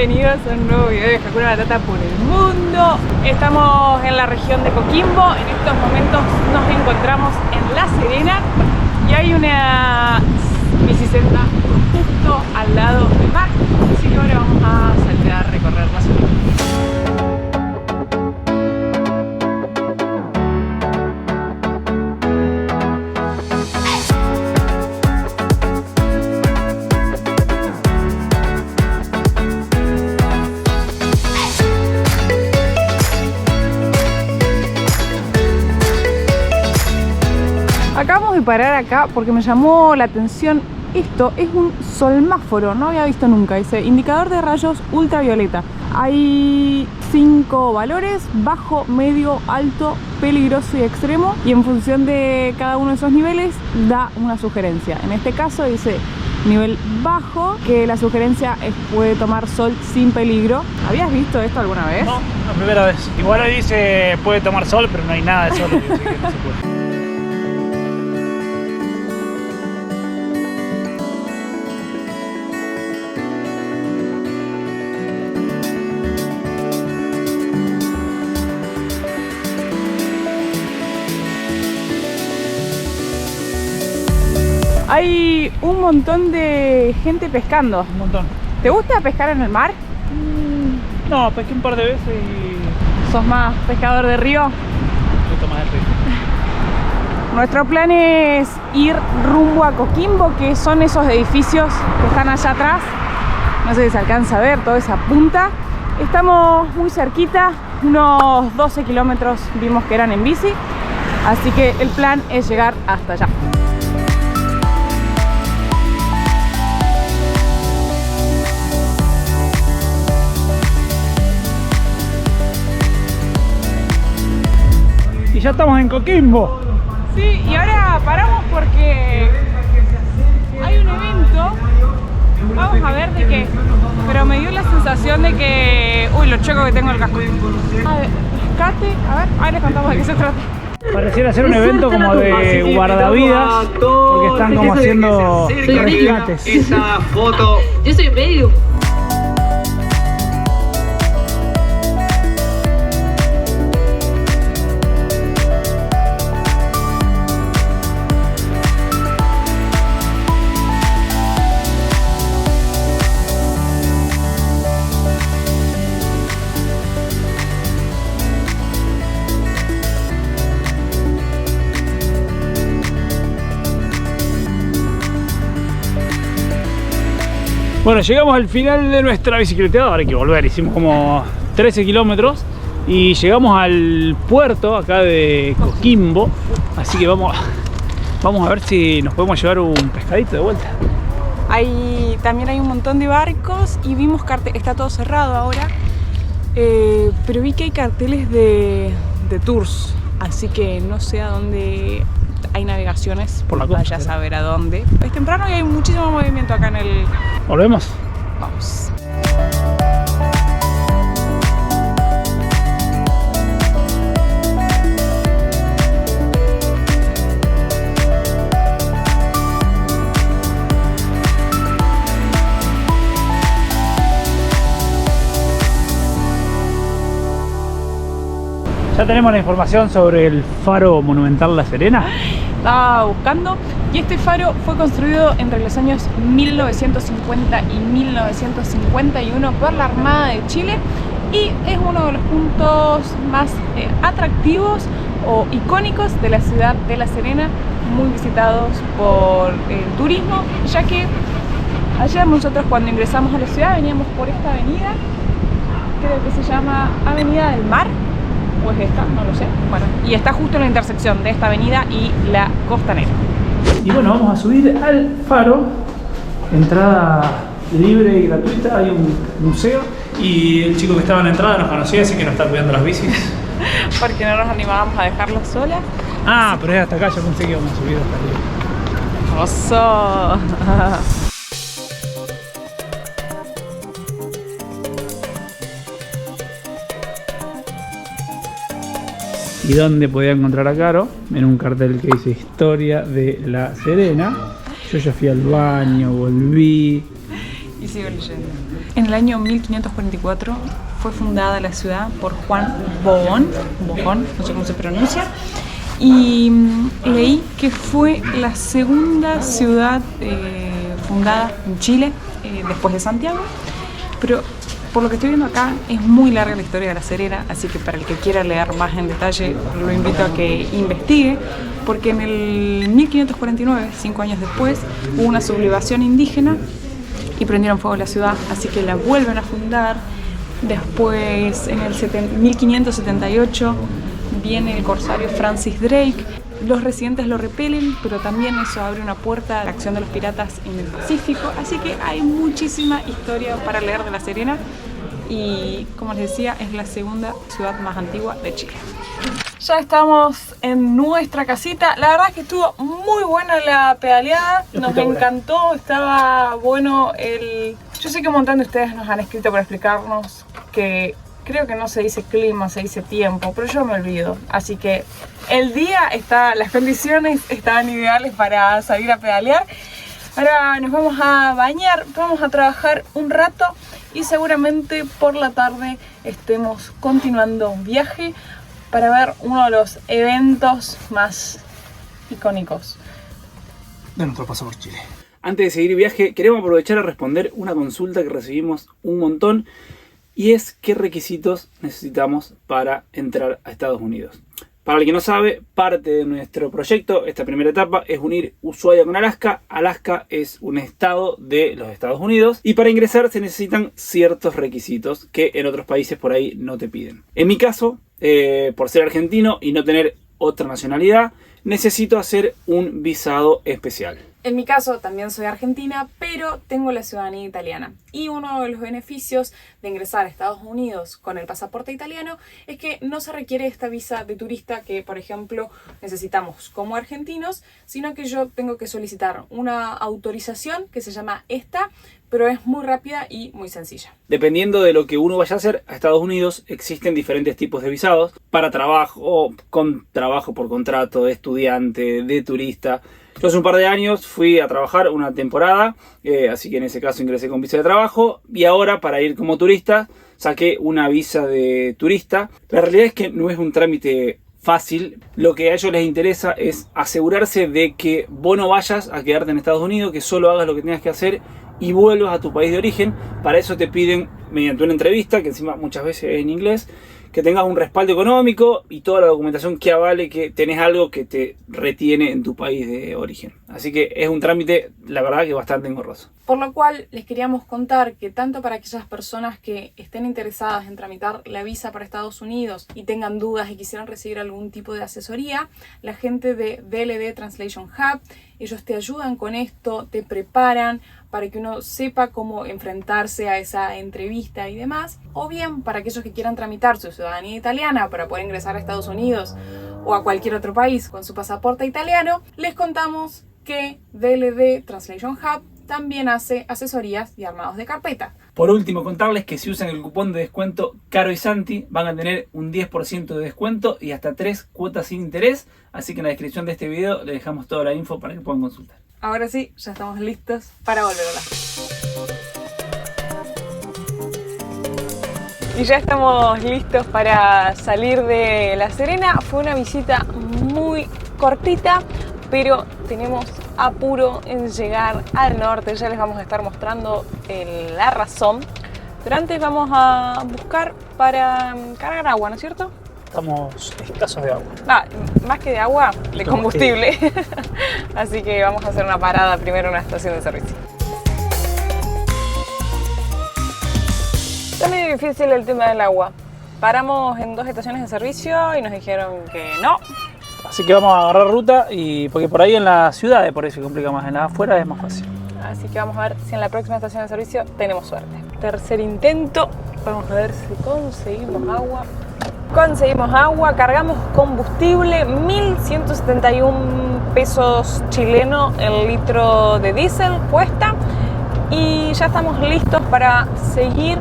bienvenidos a un nuevo video de Hakuna Matata por el mundo. Estamos en la región de Coquimbo. En estos momentos nos encontramos en La Serena y hay una bicicleta justo al lado del mar. Así que ahora vamos a salir a recorrer la zona. Acabamos de parar acá porque me llamó la atención. Esto es un solmáforo, no había visto nunca. Dice indicador de rayos ultravioleta. Hay 5 valores: bajo, medio, alto, peligroso y extremo. Y en función de cada uno de esos niveles da una sugerencia. En este caso dice nivel bajo, que la sugerencia es puede tomar sol sin peligro. ¿Habías visto esto alguna vez? No, la primera vez. Igual hoy dice puede tomar sol, pero no hay nada de sol. Así que no se puede. Hay un montón de gente pescando. Un montón. ¿Te gusta pescar en el mar? No, pesqué un par de veces y... ¿Sos más pescador de río? Un poquito más de río. Nuestro plan es ir rumbo a Coquimbo, que son esos edificios que están allá atrás. No sé si se alcanza a ver toda esa punta. Estamos muy cerquita, unos 12 kilómetros vimos que eran en bici. Así que el plan es llegar hasta allá. Y ya estamos en Coquimbo. Sí, y ahora paramos porque hay un evento. Vamos a ver de qué. Pero me dio la sensación de que... Uy, lo choco que tengo el casco. A ver, rescate. A ver, ahí les contamos de qué se trata. Pareciera ser un evento como de guardavidas, porque están como haciendo rescates. Esa foto. Yo soy medio. Bueno, llegamos al final de nuestra bicicleteada, ahora hay que volver, hicimos como 13 kilómetros y llegamos al puerto acá de Coquimbo, así que vamos a ver si nos podemos llevar un pescadito de vuelta. También hay un montón de barcos y vimos carteles, está todo cerrado ahora, pero vi que hay carteles de tours, así que no sé a dónde hay navegaciones, por la costa. Vaya a saber a dónde. Es temprano y hay muchísimo movimiento acá en el... ¿Volvemos? Vamos. Ya tenemos la información sobre el faro monumental La Serena. Estaba buscando y este faro fue construido entre los años 1950 y 1951 por la Armada de Chile y es uno de los puntos más atractivos o icónicos de la ciudad de La Serena, muy visitados por el turismo, ya que ayer nosotros cuando ingresamos a la ciudad veníamos por esta avenida, creo que se llama Avenida del Mar, o es esta, no lo sé, bueno, y está justo en la intersección de esta avenida y la Costanera. Y bueno, vamos a subir al faro, entrada libre y gratuita, hay un museo y el chico que estaba en la entrada nos conocía, así que nos está cuidando las bicis. Porque no nos animábamos a dejarla sola. Ah, pero es hasta acá, yo pensé que íbamos a subir hasta arriba. ¡Oso! ¿Y dónde podía encontrar a Caro? En un cartel que dice Historia de La Serena. Yo ya fui al baño, volví. Y sigo leyendo. En el año 1544 fue fundada la ciudad por Juan Bohón, no sé cómo se pronuncia, y leí que fue la segunda ciudad fundada en Chile después de Santiago, pero por lo que estoy viendo acá es muy larga la historia de La Serena, así que para el que quiera leer más en detalle lo invito a que investigue, porque en el 1549, 5 años después, hubo una sublevación indígena y prendieron fuego la ciudad, así que la vuelven a fundar. Después, en el 1578, viene el corsario Francis Drake. Los residentes lo repelen, pero también eso abre una puerta a la acción de los piratas en el Pacífico. Así que hay muchísima historia para leer de La Serena. Y como les decía, es la segunda ciudad más antigua de Chile. Ya estamos en nuestra casita. La verdad es que estuvo muy buena la pedaleada. Nos encantó, estaba bueno el... Yo sé que un montón de ustedes nos han escrito para explicarnos que creo que no se dice clima, se dice tiempo, pero yo me olvido. Así que el día está, las condiciones estaban ideales para salir a pedalear. Ahora nos vamos a bañar, vamos a trabajar un rato y seguramente por la tarde estemos continuando un viaje para ver uno de los eventos más icónicos de nuestro paso por Chile. Antes de seguir viaje, queremos aprovechar a responder una consulta que recibimos un montón, y es qué requisitos necesitamos para entrar a Estados Unidos. Para el que no sabe, parte de nuestro proyecto, esta primera etapa, es unir Ushuaia con Alaska. Alaska es un estado de los Estados Unidos y para ingresar se necesitan ciertos requisitos que en otros países por ahí no te piden. En mi caso, por ser argentino y no tener otra nacionalidad, necesito hacer un visado especial. En mi caso también soy argentina, pero tengo la ciudadanía italiana. Y uno de los beneficios de ingresar a Estados Unidos con el pasaporte italiano es que no se requiere esta visa de turista que, por ejemplo, necesitamos como argentinos, sino que yo tengo que solicitar una autorización que se llama ESTA, pero es muy rápida y muy sencilla. Dependiendo de lo que uno vaya a hacer a Estados Unidos, existen diferentes tipos de visados para trabajo, con trabajo por contrato, de estudiante, de turista. Yo hace un par de años fui a trabajar una temporada, así que en ese caso ingresé con visa de trabajo, y ahora para ir como turista saqué una visa de turista. La realidad es que no es un trámite fácil. Lo que a ellos les interesa es asegurarse de que vos no vayas a quedarte en Estados Unidos, que solo hagas lo que tengas que hacer y vuelvas a tu país de origen. Para eso te piden, mediante una entrevista, que encima muchas veces es en inglés, que tengas un respaldo económico y toda la documentación que avale que tenés algo que te retiene en tu país de origen. Así que es un trámite, la verdad, que bastante engorroso. Por lo cual les queríamos contar que tanto para aquellas personas que estén interesadas en tramitar la visa para Estados Unidos y tengan dudas y quisieran recibir algún tipo de asesoría, la gente de DLD Translation Hub, ellos te ayudan con esto, te preparan para que uno sepa cómo enfrentarse a esa entrevista y demás, o bien para aquellos que quieran tramitar su ciudadanía italiana para poder ingresar a Estados Unidos o a cualquier otro país con su pasaporte italiano, les contamos que DLD Translation Hub también hace asesorías y armados de carpeta. Por último, contarles que si usan el cupón de descuento Caro y Santi van a tener un 10% de descuento y hasta 3 cuotas sin interés, así que en la descripción de este video les dejamos toda la info para que puedan consultar. Ahora sí, ya estamos listos para volver a hablar. Y ya estamos listos para salir de La Serena. Fue una visita muy cortita, pero tenemos apuro en llegar al norte. Ya les vamos a estar mostrando la razón. Pero antes vamos a buscar para cargar agua, ¿no es cierto? Estamos escasos de agua. Más que de agua, de combustible. Así que vamos a hacer una parada primero en una estación de servicio. Está medio difícil el tema del agua. Paramos en 2 estaciones de servicio y nos dijeron que no. Así que vamos a agarrar ruta, y porque por ahí en las ciudades por ahí se complica más, en las afuera es más fácil. Así que vamos a ver si en la próxima estación de servicio tenemos suerte. Tercer intento, vamos a ver si conseguimos agua. Conseguimos agua, cargamos combustible, 1.171 pesos chilenos el litro de diésel cuesta, y ya estamos listos para seguir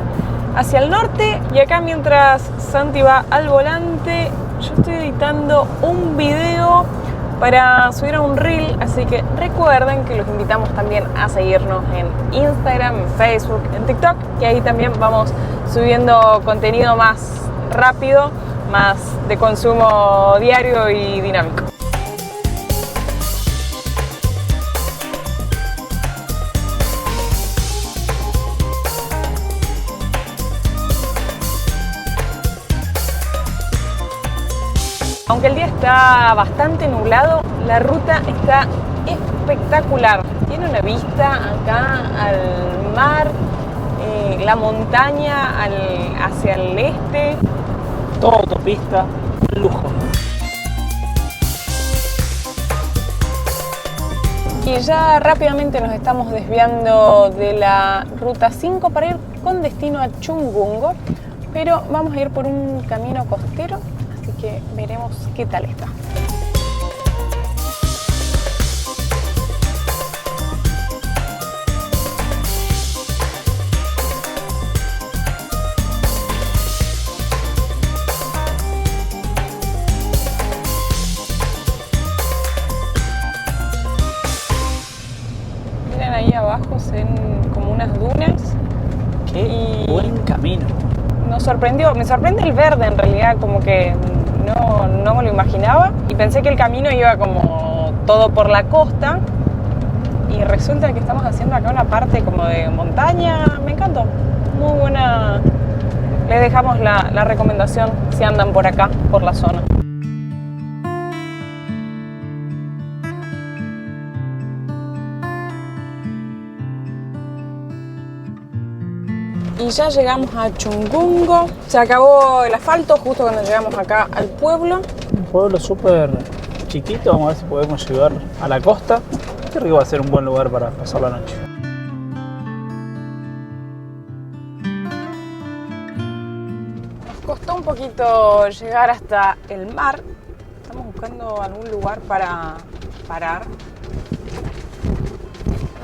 hacia el norte. Y acá, mientras Santi va al volante, yo estoy editando un video para subir a un reel, así que recuerden que los invitamos también a seguirnos en Instagram, en Facebook, en TikTok, que ahí también vamos subiendo contenido más rápido, más de consumo diario y dinámico. Aunque el día está bastante nublado, la ruta está espectacular. Tiene una vista acá al mar, la montaña hacia el este. Toda autopista, un lujo. Y ya rápidamente nos estamos desviando de la ruta 5 para ir con destino a Chungungo, pero vamos a ir por un camino costero, así que veremos qué tal está. Miren ahí abajo, se ven como unas dunas. Qué buen camino. Me sorprende el verde en realidad, como que no me lo imaginaba y pensé que el camino iba como todo por la costa y resulta que estamos haciendo acá una parte como de montaña. Me encantó, muy buena. Les dejamos la recomendación si andan por acá, por la zona. Y ya llegamos a Chungungo. Se acabó el asfalto justo cuando llegamos acá al pueblo. Un pueblo súper chiquito, vamos a ver si podemos llegar a la costa. Creo que va a ser un buen lugar para pasar la noche. Nos costó un poquito llegar hasta el mar. Estamos buscando algún lugar para parar.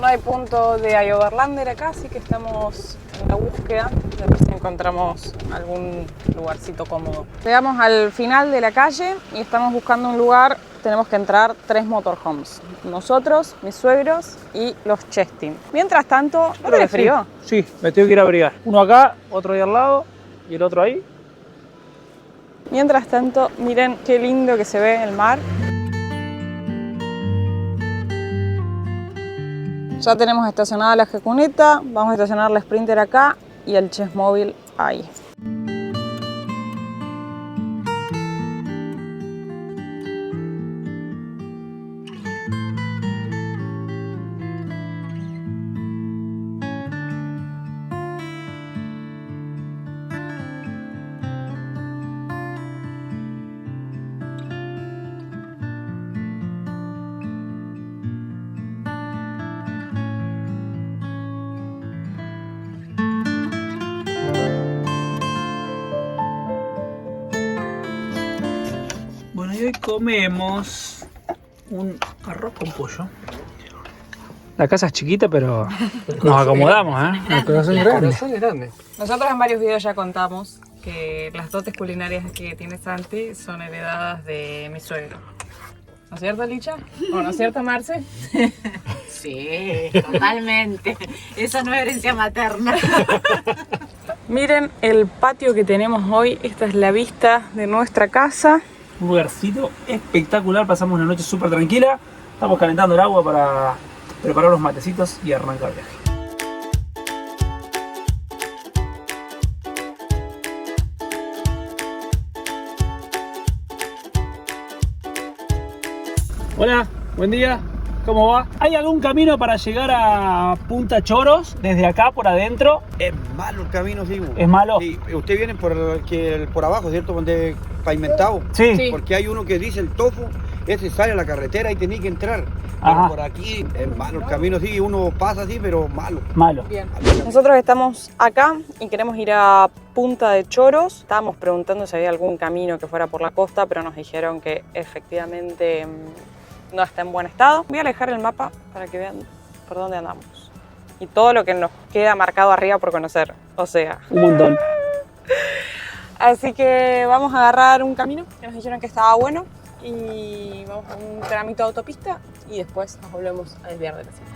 No hay punto de iOverlander acá, así que estamos en la búsqueda de ver si encontramos algún lugarcito cómodo. Llegamos al final de la calle y estamos buscando un lugar. Tenemos que entrar 3 motorhomes. Nosotros, mis suegros y los Chestin. Mientras tanto, ¿no tiene frío? Sí, me tengo que ir a abrigar. Uno acá, otro ahí al lado y el otro ahí. Mientras tanto, miren qué lindo que se ve el mar. Ya tenemos estacionada la G-Cuneta, vamos a estacionar la Sprinter acá y el Chessmóvil ahí. Bueno, y hoy comemos un arroz con pollo. La casa es chiquita, pero nos acomodamos, ¿eh? El corazón es grande. Nosotros en varios videos ya contamos que las dotes culinarias que tiene Santi son heredadas de mi suegro. ¿No es cierto, Licha? ¿O no es cierto, Marce? Sí, totalmente. Esa no es herencia materna. Miren el patio que tenemos hoy. Esta es la vista de nuestra casa. Un lugarcito espectacular, pasamos una noche súper tranquila. Estamos calentando el agua para preparar los matecitos y arrancar el viaje. Hola, buen día. ¿Cómo va? ¿Hay algún camino para llegar a Punta Choros desde acá por adentro? Es malo el camino, sí. ¿Es malo? Sí, usted viene por abajo, ¿cierto? Donde pavimentado. Sí. Sí. Porque hay uno que dice el tofu, ese sale a la carretera y tenía que entrar. Ajá. Pero por aquí es malo el camino, sí, uno pasa así, pero malo. Malo. Bien. Nosotros estamos acá y queremos ir a Punta de Choros. Estábamos preguntando si había algún camino que fuera por la costa, pero nos dijeron que efectivamente no está en buen estado. Voy a alejar el mapa para que vean por dónde andamos. Y todo lo que nos queda marcado arriba por conocer. O sea, Un montón. así que vamos a agarrar un camino que nos dijeron que estaba bueno. y vamos a un trámite de autopista y después nos volvemos a desviar de la ciudad.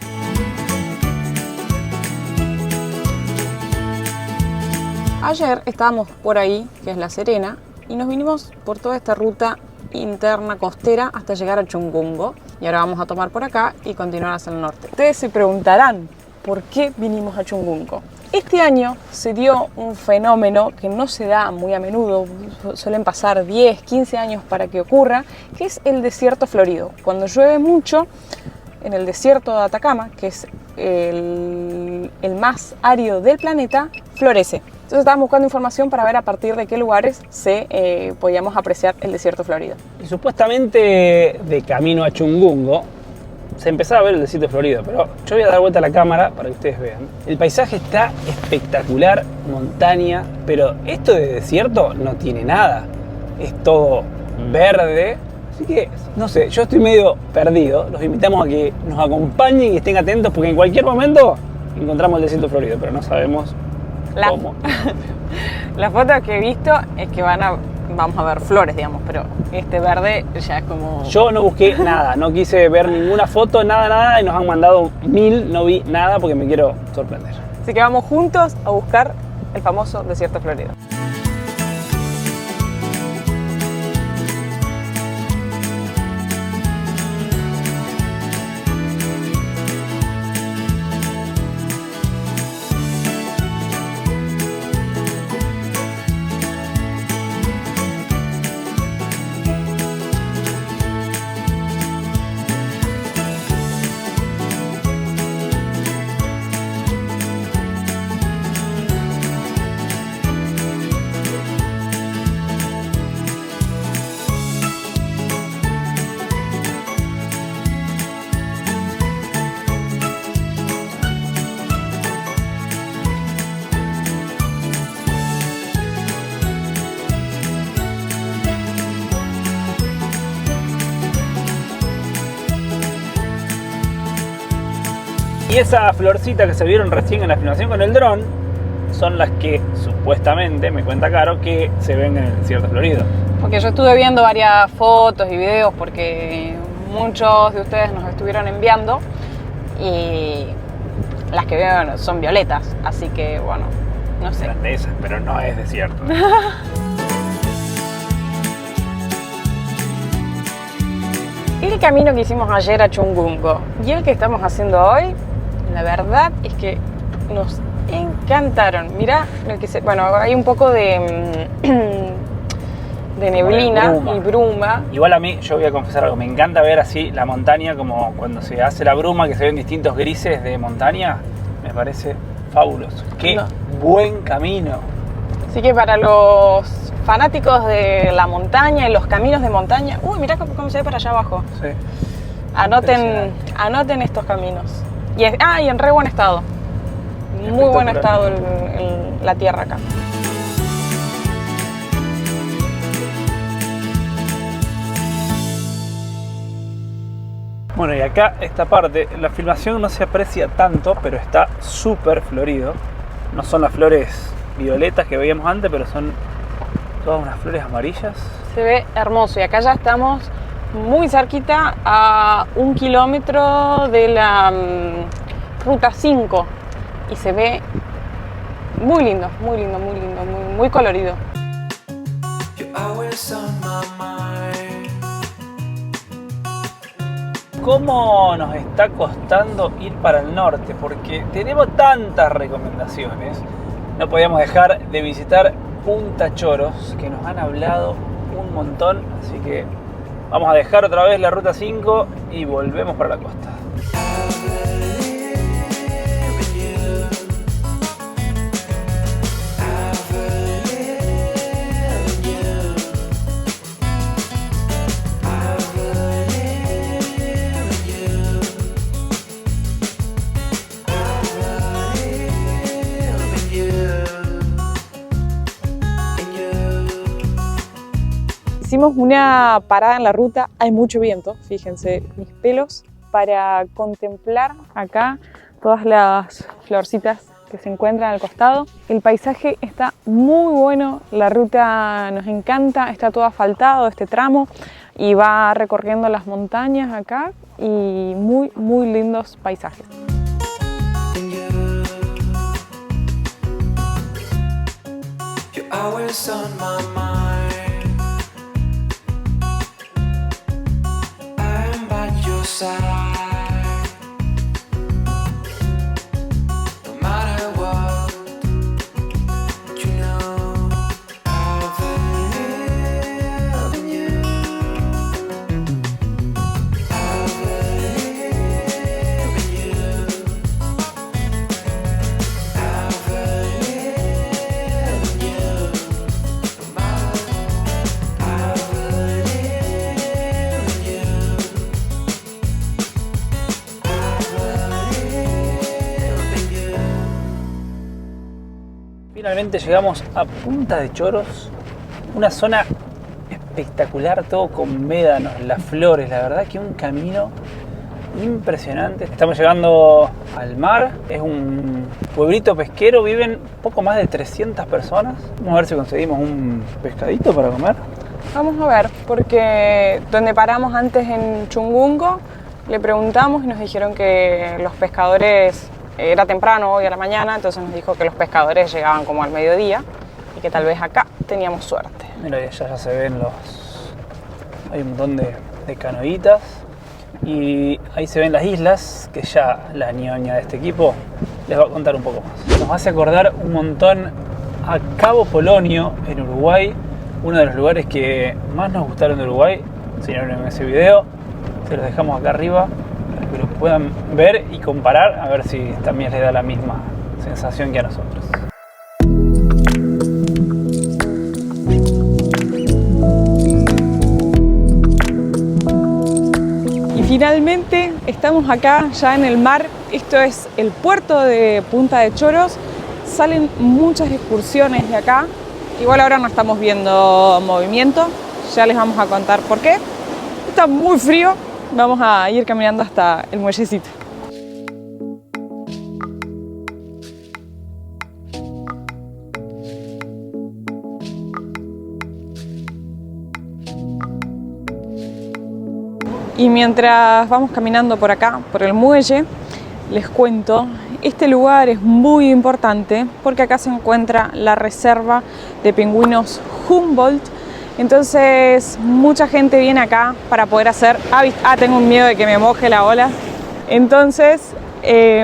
Ayer estábamos por ahí, que es La Serena, y nos vinimos por toda esta ruta interna costera hasta llegar a Chungungo. Y ahora vamos a tomar por acá y continuar hacia el norte. Ustedes se preguntarán por qué vinimos a Chungungo. Este año se dio un fenómeno que no se da muy a menudo, suelen pasar 10, 15 años para que ocurra, que es el desierto florido. Cuando llueve mucho, en el desierto de Atacama, que es el más árido del planeta, florece. Entonces estábamos buscando información para ver a partir de qué lugares podíamos apreciar el desierto florido. Y supuestamente de camino a Chungungo se empezaba a ver el desierto florido, pero yo voy a dar vuelta a la cámara para que ustedes vean. El paisaje está espectacular, montaña, pero esto de desierto no tiene nada. Es todo verde, así que, no sé, yo estoy medio perdido. Los invitamos a que nos acompañen y estén atentos porque en cualquier momento encontramos el desierto florido, pero no sabemos cómo. Las fotos que he visto es que vamos a ver flores, digamos, pero este verde ya es como... Yo no busqué nada, no quise ver ninguna foto, nada, y nos han mandado 1000, no vi nada porque me quiero sorprender. Así que vamos juntos a buscar el famoso desierto florido. Y esa florcita que se vieron recién en la filmación con el dron son las que supuestamente, me cuenta Caro, que se ven en el desierto florido. Porque yo estuve viendo varias fotos y videos porque muchos de ustedes nos estuvieron enviando y las que veo son violetas, así que bueno, no sé. Eran de esas, pero no es desierto. El camino que hicimos ayer a Chungungo y el que estamos haciendo hoy, la verdad es que nos encantaron. Mirá lo que bueno, hay un poco de neblina y bruma. Igual a mí, yo voy a confesar algo, me encanta ver así la montaña como cuando se hace la bruma, que se ven distintos grises de montaña, me parece fabuloso. Qué buen camino. Así que para los fanáticos de la montaña y los caminos de montaña, uy, mirá cómo se ve para allá abajo. Sí. Anoten estos caminos. Y en re buen estado. Muy buen estado la tierra acá. Bueno, y acá esta parte, la filmación no se aprecia tanto, pero está súper florido. No son las flores violetas que veíamos antes, pero son todas unas flores amarillas. Se ve hermoso y acá ya estamos muy cerquita a 1 kilómetro de la ruta 5 y se ve muy lindo, muy colorido. ¿Cómo nos está costando ir para el norte? Porque tenemos tantas recomendaciones. No podíamos dejar de visitar Punta Choros, que nos han hablado un montón, así que vamos a dejar otra vez la ruta 5 y volvemos para la costa. Hicimos una parada en la ruta, hay mucho viento, fíjense mis pelos, para contemplar acá todas las florcitas que se encuentran al costado. El paisaje está muy bueno, la ruta nos encanta, está todo asfaltado este tramo. y va recorriendo las montañas acá y muy lindos paisajes. Always on my mind. I'm by your side. No matter what, you know I believe in you. I believe in you. I believe in you. Finalmente llegamos a Punta de Choros, una zona espectacular, todo con médanos, las flores, la verdad que un camino impresionante. Estamos llegando al mar, es un pueblito pesquero, viven poco más de 300 personas. Vamos a ver si conseguimos un pescadito para comer. Vamos a ver, porque donde paramos antes en Chungungo, le preguntamos y nos dijeron que los pescadores, era temprano hoy a la mañana, entonces nos dijo que los pescadores llegaban como al mediodía y que tal vez acá teníamos suerte. Mira, y allá ya se ven hay un montón de canoitas y ahí se ven las islas, que ya la ñoña de este equipo les va a contar un poco más. Nos hace acordar un montón a Cabo Polonio en Uruguay, uno de los lugares que más nos gustaron de Uruguay. Si no vieron ese video, se los dejamos acá arriba para que lo puedan ver y comparar, a ver si también les da la misma sensación que a nosotros. Y finalmente estamos acá ya en el mar. Esto es el puerto de Punta de Choros. Salen muchas excursiones de acá. Igual ahora no estamos viendo movimiento, ya les vamos a contar por qué. Está muy frío, vamos a ir caminando hasta el muellecito. Y mientras vamos caminando por acá, por el muelle, les cuento, este lugar es muy importante porque acá se encuentra la reserva de pingüinos Humboldt. Entonces mucha gente viene acá para poder hacer tengo un miedo de que me moje la ola. Entonces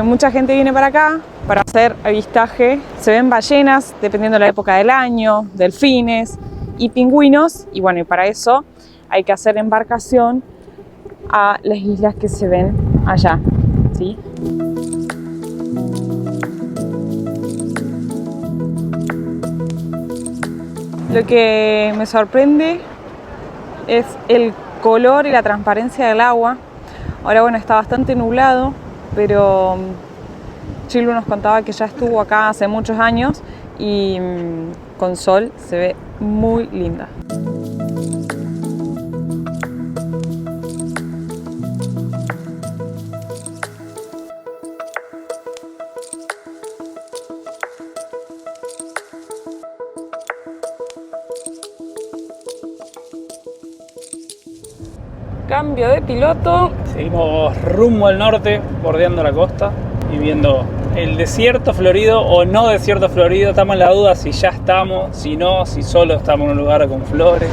mucha gente viene para acá para hacer avistaje. Se ven ballenas dependiendo de la época del año, delfines y pingüinos. Y bueno, y para eso hay que hacer embarcación a las islas que se ven allá, ¿sí? Lo que me sorprende es el color y la transparencia del agua. Ahora bueno, está bastante nublado, pero Chilu nos contaba que ya estuvo acá hace muchos años y con sol se ve muy linda. Cambio de piloto. Seguimos rumbo al norte, bordeando la costa y viendo el desierto florido o no desierto florido. Estamos en la duda si ya estamos, si no, si solo estamos en un lugar con flores.